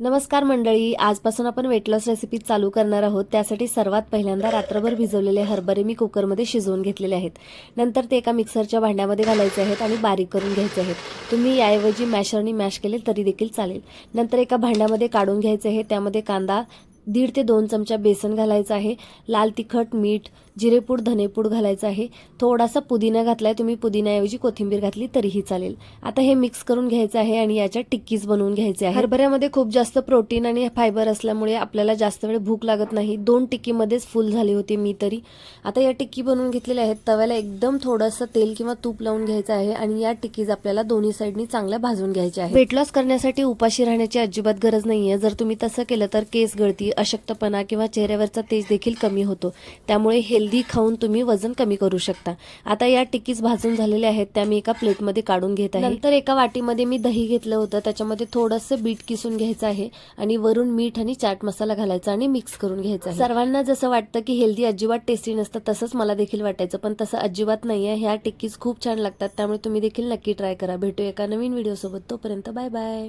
नमस्कार मंडळी, आजपासून आपण वेट लॉस रेसिपी चालू करणार आहोत। त्यासाठी सर्वात पहिल्यांदा रात्रभर भिजवलेले हरभरे मी कुकरमध्ये शिजवून घेतलेले आहेत। नंतर ते एका मिक्सरच्या भांड्यामध्ये घालायचे आहेत आणि बारीक करून घ्यायचे आहेत। तुम्ही याऐवजी मॅशरनी मॅश केले तरी देखील चालेल। नंतर एका भांड्यामध्ये काढून घ्यायचे आहे। त्यामध्ये कांदा 1.5 ते 2 चमचा बेसन घालायचं आहे, लाल तिखट, मीठ, जिरेपूड, धनेपूड घालायचं आहे, थोडासा पुदिना घातलाय, तुम्ही पुदिन्याऐवजी कोथिंबीर घातली तरीही चालेल। आता हे मिक्स करून घ्यायचं आहे आणि याच्या टिक्कीज बनवून घ्यायचे आहे। हरभऱ्यामध्ये खूप जास्त प्रोटीन आणि फायबर असल्यामुळे आपल्याला जास्त वेळ भूक लागत नाही। 2 टिक्कीमध्येच फुल झाली होती मी तरी। आता या टिक्की बनवून घेतलेल्या आहेत। तव्याला एकदम थोडंसं तेल किंवा तूप लावून घ्यायचं आहे आणि या टिक्कीज आपल्याला दोन्ही साइडनी चांगल्या भाजून घ्यायच्या आहेत। वेट लॉस करण्यासाठी उपाशी राहण्याची अजिबात गरज नाहीये। जर तुम्ही तसं केलं तर केस गळती, अशक्तपणा किंवा चेहऱ्यावरचा तेज देखील कमी होतो। त्यामुळे हेल्दी खाऊन तुम्ही वजन कमी करू शकता। आता या टिक्कीज भाजून झालेल्या आहेत, त्या मी एका प्लेटमध्ये काढून घेत आहे। नंतर एका वाटीमध्ये मी दही घेतलं होतं, त्याच्यामध्ये थोडंसं बीट किसून घ्यायचं आहे आणि वरून मीठ आणि चाट मसाला घालायचा आणि मिक्स करून घ्यायचा आहे। सर्वांना जसं वाटतं की हेल्दी अजिबात टेस्टी नसतं, तसंच मला देखील वाटायचं, पण तसं अजिबात नाहीये। ह्या टिक्कीज खूप छान लागतात, त्यामुळे तुम्ही देखील नक्की ट्राय करा। भेटूया एका नवीन व्हिडिओ सोबत, तोपर्यंत बाय बाय।